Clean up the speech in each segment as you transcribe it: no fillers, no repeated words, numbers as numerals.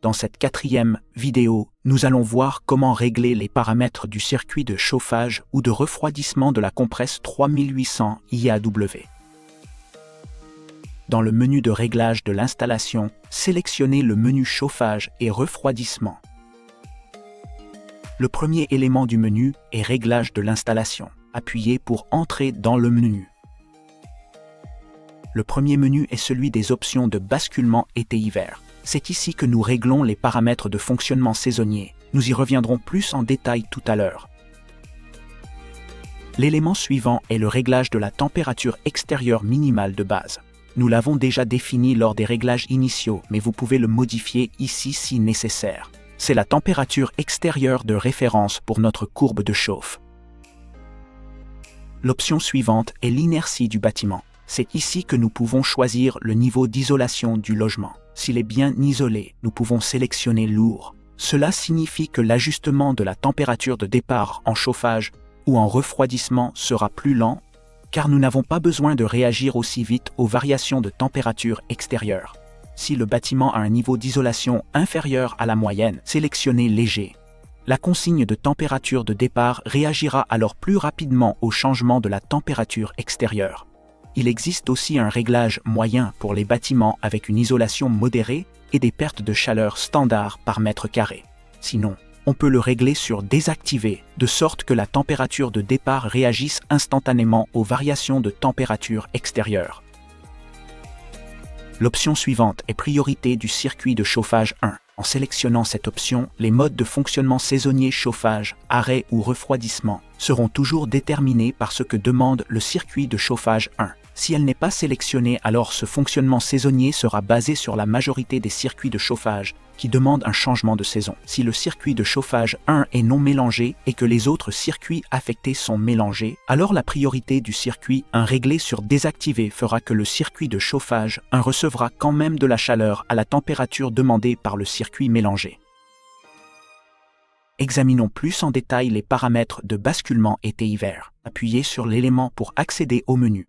Dans cette quatrième vidéo, nous allons voir comment régler les paramètres du circuit de chauffage ou de refroidissement de la compresse 3800 IAW. Dans le menu de réglage de l'installation, sélectionnez le menu chauffage et refroidissement. Le premier élément du menu est réglage de l'installation. Appuyez pour entrer dans le menu. Le premier menu est celui des options de basculement été-hiver. C'est ici que nous réglons les paramètres de fonctionnement saisonnier. Nous y reviendrons plus en détail tout à l'heure. L'élément suivant est le réglage de la température extérieure minimale de base. Nous l'avons déjà défini lors des réglages initiaux, mais vous pouvez le modifier ici si nécessaire. C'est la température extérieure de référence pour notre courbe de chauffe. L'option suivante est l'inertie du bâtiment. C'est ici que nous pouvons choisir le niveau d'isolation du logement. S'il est bien isolé, nous pouvons sélectionner lourd. Cela signifie que l'ajustement de la température de départ en chauffage ou en refroidissement sera plus lent, car nous n'avons pas besoin de réagir aussi vite aux variations de température extérieure. Si le bâtiment a un niveau d'isolation inférieur à la moyenne, sélectionnez léger. La consigne de température de départ réagira alors plus rapidement au changement de la température extérieure. Il existe aussi un réglage moyen pour les bâtiments avec une isolation modérée et des pertes de chaleur standard par mètre carré. Sinon, on peut le régler sur désactiver, de sorte que la température de départ réagisse instantanément aux variations de température extérieure. L'option suivante est priorité du circuit de chauffage 1. En sélectionnant cette option, les modes de fonctionnement saisonnier chauffage, arrêt ou refroidissement seront toujours déterminés par ce que demande le circuit de chauffage 1. Si elle n'est pas sélectionnée, alors ce fonctionnement saisonnier sera basé sur la majorité des circuits de chauffage qui demandent un changement de saison. Si le circuit de chauffage 1 est non mélangé et que les autres circuits affectés sont mélangés, alors la priorité du circuit 1 réglé sur désactivé fera que le circuit de chauffage 1 recevra quand même de la chaleur à la température demandée par le circuit mélangé. Examinons plus en détail les paramètres de basculement été-hiver. Appuyez sur l'élément pour accéder au menu.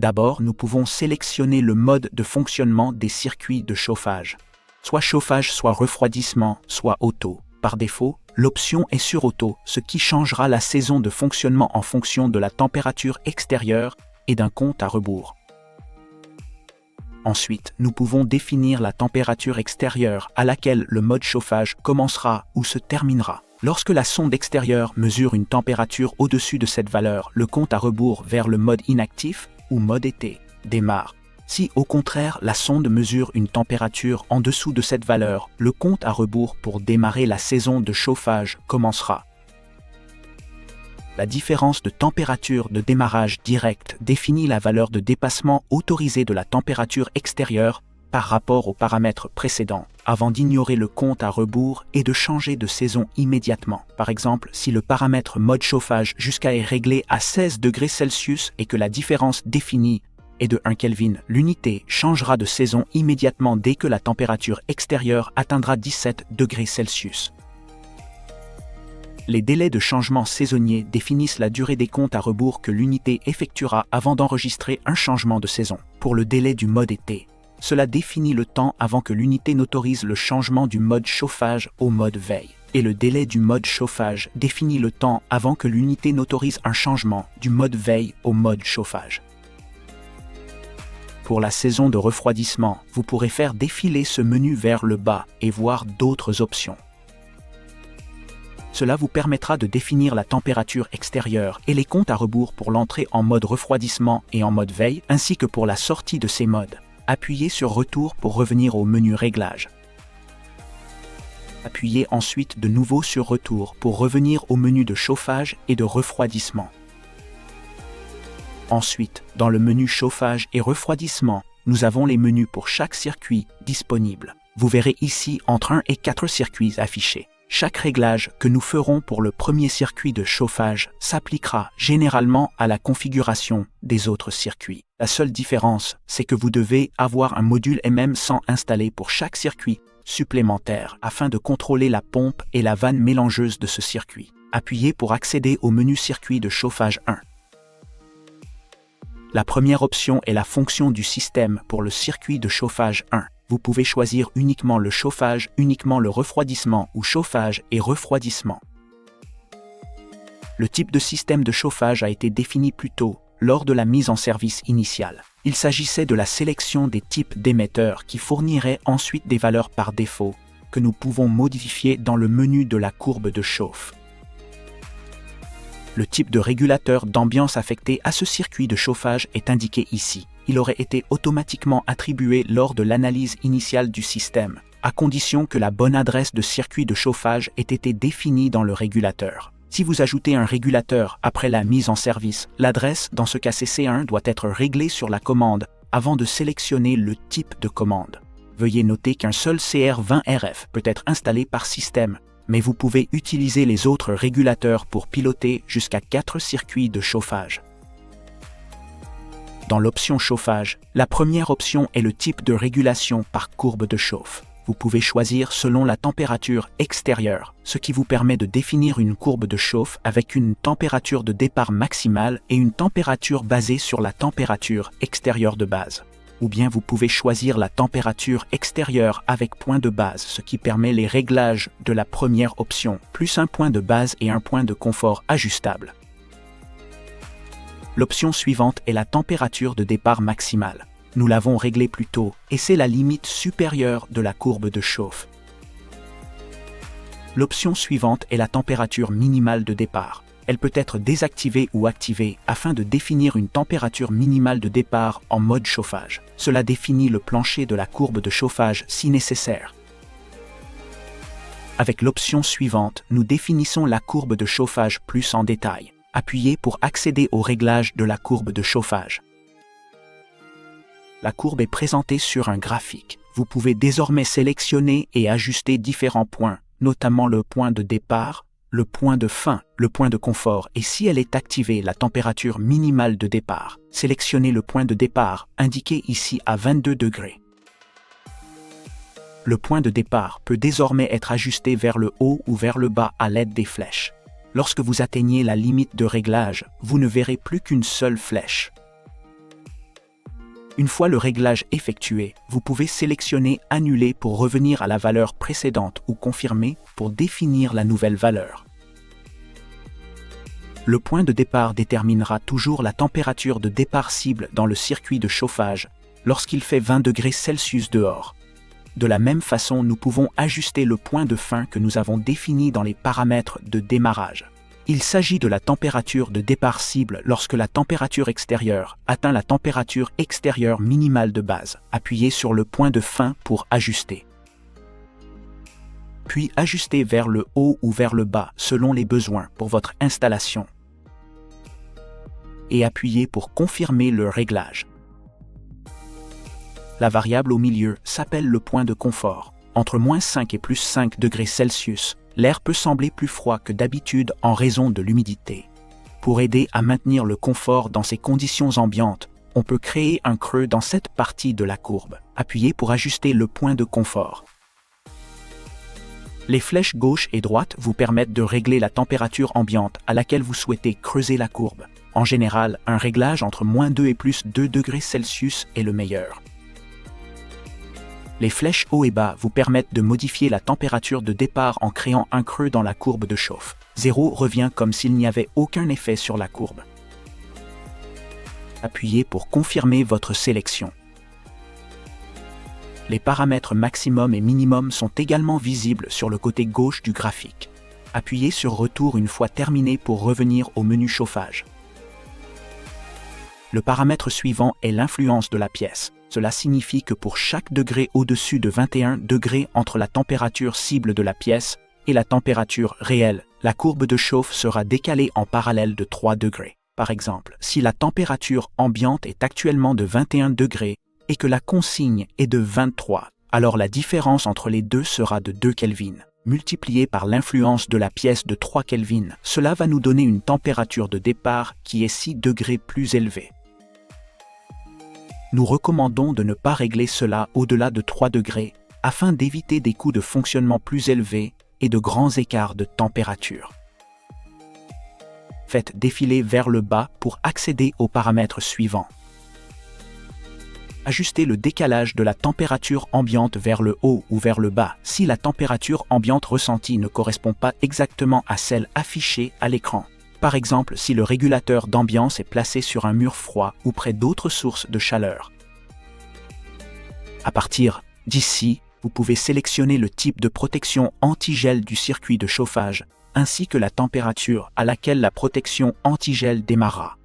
D'abord, nous pouvons sélectionner le mode de fonctionnement des circuits de chauffage. Soit chauffage, soit refroidissement, soit auto. Par défaut, l'option est sur auto, ce qui changera la saison de fonctionnement en fonction de la température extérieure et d'un compte à rebours. Ensuite, nous pouvons définir la température extérieure à laquelle le mode chauffage commencera ou se terminera. Lorsque la sonde extérieure mesure une température au-dessus de cette valeur, le compte à rebours vers le mode inactif ou mode été démarre. Si au contraire la sonde mesure une température en dessous de cette valeur, le compte à rebours pour démarrer la saison de chauffage commencera. La différence de température de démarrage direct définit la valeur de dépassement autorisée de la température extérieure par rapport aux paramètres précédents, avant d'ignorer le compte à rebours et de changer de saison immédiatement. Par exemple, si le paramètre mode chauffage jusqu'à est réglé à 16 degrés Celsius et que la différence définie est de 1 Kelvin, l'unité changera de saison immédiatement dès que la température extérieure atteindra 17 degrés Celsius. Les délais de changement saisonnier définissent la durée des comptes à rebours que l'unité effectuera avant d'enregistrer un changement de saison. Pour le délai du mode été, cela définit le temps avant que l'unité n'autorise le changement du mode chauffage au mode veille. Et le délai du mode chauffage définit le temps avant que l'unité n'autorise un changement du mode veille au mode chauffage. Pour la saison de refroidissement, vous pourrez faire défiler ce menu vers le bas et voir d'autres options. Cela vous permettra de définir la température extérieure et les comptes à rebours pour l'entrée en mode refroidissement et en mode veille, ainsi que pour la sortie de ces modes. Appuyez sur Retour pour revenir au menu Réglages. Appuyez ensuite de nouveau sur Retour pour revenir au menu de chauffage et de refroidissement. Ensuite, dans le menu Chauffage et refroidissement, nous avons les menus pour chaque circuit disponible. Vous verrez ici entre 1 et 4 circuits affichés. Chaque réglage que nous ferons pour le premier circuit de chauffage s'appliquera généralement à la configuration des autres circuits. La seule différence, c'est que vous devez avoir un module MM100 installé pour chaque circuit supplémentaire afin de contrôler la pompe et la vanne mélangeuse de ce circuit. Appuyez pour accéder au menu circuit de chauffage 1. La première option est la fonction du système pour le circuit de chauffage 1. Vous pouvez choisir uniquement le chauffage, uniquement le refroidissement ou chauffage et refroidissement. Le type de système de chauffage a été défini plus tôt, lors de la mise en service initiale. Il s'agissait de la sélection des types d'émetteurs qui fourniraient ensuite des valeurs par défaut, que nous pouvons modifier dans le menu de la courbe de chauffe. Le type de régulateur d'ambiance affecté à ce circuit de chauffage est indiqué ici. Il aurait été automatiquement attribué lors de l'analyse initiale du système, à condition que la bonne adresse de circuit de chauffage ait été définie dans le régulateur. Si vous ajoutez un régulateur après la mise en service, l'adresse dans ce cas CC1 doit être réglée sur la commande avant de sélectionner le type de commande. Veuillez noter qu'un seul CR20RF peut être installé par système, mais vous pouvez utiliser les autres régulateurs pour piloter jusqu'à 4 circuits de chauffage. Dans l'option chauffage, la première option est le type de régulation par courbe de chauffe. Vous pouvez choisir selon la température extérieure, ce qui vous permet de définir une courbe de chauffe avec une température de départ maximale et une température basée sur la température extérieure de base. Ou bien vous pouvez choisir la température extérieure avec point de base, ce qui permet les réglages de la première option, plus un point de base et un point de confort ajustable. L'option suivante est la température de départ maximale. Nous l'avons réglé plus tôt et c'est la limite supérieure de la courbe de chauffe. L'option suivante est la température minimale de départ. Elle peut être désactivée ou activée afin de définir une température minimale de départ en mode chauffage. Cela définit le plancher de la courbe de chauffage si nécessaire. Avec l'option suivante, nous définissons la courbe de chauffage plus en détail. Appuyez pour accéder au réglage de la courbe de chauffage. La courbe est présentée sur un graphique. Vous pouvez désormais sélectionner et ajuster différents points, notamment le point de départ, le point de fin, le point de confort et si elle est activée, la température minimale de départ. Sélectionnez le point de départ, indiqué ici à 22 degrés. Le point de départ peut désormais être ajusté vers le haut ou vers le bas à l'aide des flèches. Lorsque vous atteignez la limite de réglage, vous ne verrez plus qu'une seule flèche. Une fois le réglage effectué, vous pouvez sélectionner « Annuler » pour revenir à la valeur précédente ou « Confirmer » pour définir la nouvelle valeur. Le point de départ déterminera toujours la température de départ cible dans le circuit de chauffage lorsqu'il fait 20 degrés Celsius dehors. De la même façon, nous pouvons ajuster le point de fin que nous avons défini dans les paramètres de démarrage. Il s'agit de la température de départ cible lorsque la température extérieure atteint la température extérieure minimale de base. Appuyez sur le point de fin pour ajuster. Puis ajustez vers le haut ou vers le bas selon les besoins pour votre installation. Et appuyez pour confirmer le réglage. La variable au milieu s'appelle le point de confort. Entre -5 et +5 degrés Celsius, l'air peut sembler plus froid que d'habitude en raison de l'humidité. Pour aider à maintenir le confort dans ces conditions ambiantes, on peut créer un creux dans cette partie de la courbe. Appuyez pour ajuster le point de confort. Les flèches gauche et droite vous permettent de régler la température ambiante à laquelle vous souhaitez creuser la courbe. En général, un réglage entre -2 et +2 degrés Celsius est le meilleur. Les flèches haut et bas vous permettent de modifier la température de départ en créant un creux dans la courbe de chauffe. 0 revient comme s'il n'y avait aucun effet sur la courbe. Appuyez pour confirmer votre sélection. Les paramètres maximum et minimum sont également visibles sur le côté gauche du graphique. Appuyez sur Retour une fois terminé pour revenir au menu chauffage. Le paramètre suivant est l'influence de la pièce. Cela signifie que pour chaque degré au-dessus de 21 degrés entre la température cible de la pièce et la température réelle, la courbe de chauffe sera décalée en parallèle de 3 degrés. Par exemple, si la température ambiante est actuellement de 21 degrés et que la consigne est de 23, alors la différence entre les deux sera de 2 Kelvin. Multiplié par l'influence de la pièce de 3 Kelvin, cela va nous donner une température de départ qui est 6 degrés plus élevée. Nous recommandons de ne pas régler cela au-delà de 3 degrés afin d'éviter des coûts de fonctionnement plus élevés et de grands écarts de température. Faites défiler vers le bas pour accéder aux paramètres suivants. Ajustez le décalage de la température ambiante vers le haut ou vers le bas si la température ambiante ressentie ne correspond pas exactement à celle affichée à l'écran. Par exemple, si le régulateur d'ambiance est placé sur un mur froid ou près d'autres sources de chaleur. À partir d'ici, vous pouvez sélectionner le type de protection anti-gel du circuit de chauffage, ainsi que la température à laquelle la protection anti-gel démarrera.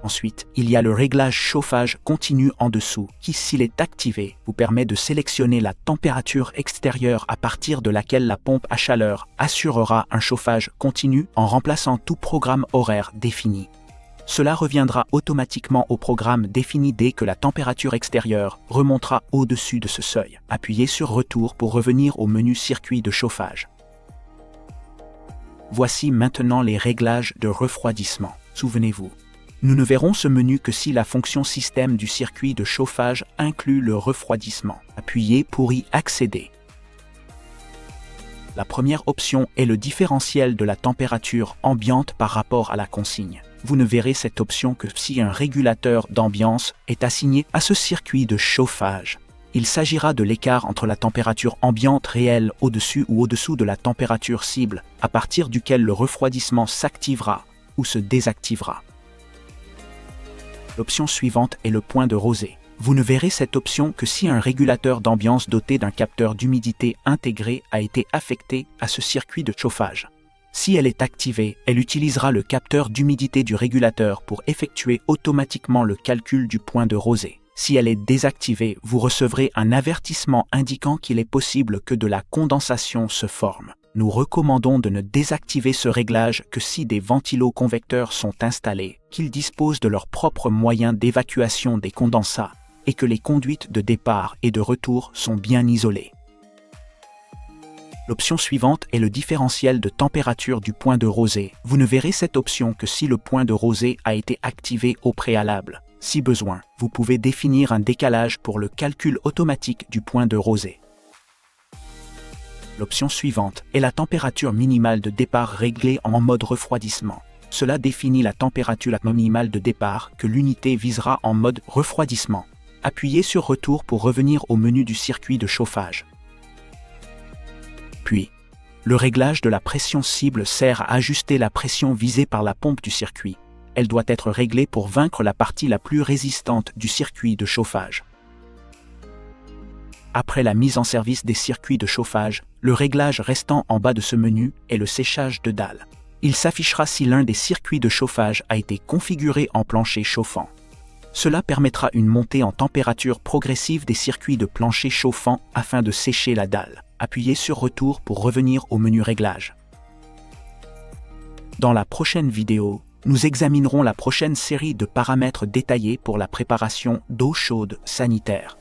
Ensuite, il y a le réglage chauffage continu en dessous, qui, s'il est activé, vous permet de sélectionner la température extérieure à partir de laquelle la pompe à chaleur assurera un chauffage continu en remplaçant tout programme horaire défini. Cela reviendra automatiquement au programme défini dès que la température extérieure remontera au-dessus de ce seuil. Appuyez sur Retour pour revenir au menu Circuit de chauffage. Voici maintenant les réglages de refroidissement. Souvenez-vous, nous ne verrons ce menu que si la fonction système du circuit de chauffage inclut le refroidissement. Appuyez pour y accéder. La première option est le différentiel de la température ambiante par rapport à la consigne. Vous ne verrez cette option que si un régulateur d'ambiance est assigné à ce circuit de chauffage. Il s'agira de l'écart entre la température ambiante réelle au-dessus ou au-dessous de la température cible, à partir duquel le refroidissement s'activera ou se désactivera. L'option suivante est le point de rosée. Vous ne verrez cette option que si un régulateur d'ambiance doté d'un capteur d'humidité intégré a été affecté à ce circuit de chauffage. Si elle est activée, elle utilisera le capteur d'humidité du régulateur pour effectuer automatiquement le calcul du point de rosée. Si elle est désactivée, vous recevrez un avertissement indiquant qu'il est possible que de la condensation se forme. Nous recommandons de ne désactiver ce réglage que si des ventiloconvecteurs sont installés, qu'ils disposent de leurs propres moyens d'évacuation des condensats et que les conduites de départ et de retour sont bien isolées. L'option suivante est le différentiel de température du point de rosée. Vous ne verrez cette option que si le point de rosée a été activé au préalable. Si besoin, vous pouvez définir un décalage pour le calcul automatique du point de rosée. L'option suivante est la température minimale de départ réglée en mode refroidissement. Cela définit la température minimale de départ que l'unité visera en mode refroidissement. Appuyez sur Retour pour revenir au menu du circuit de chauffage. Puis, le réglage de la pression cible sert à ajuster la pression visée par la pompe du circuit. Elle doit être réglée pour vaincre la partie la plus résistante du circuit de chauffage. Après la mise en service des circuits de chauffage, le réglage restant en bas de ce menu est le séchage de dalle. Il s'affichera si l'un des circuits de chauffage a été configuré en plancher chauffant. Cela permettra une montée en température progressive des circuits de plancher chauffant afin de sécher la dalle. Appuyez sur Retour pour revenir au menu Réglage. Dans la prochaine vidéo, nous examinerons la prochaine série de paramètres détaillés pour la préparation d'eau chaude sanitaire.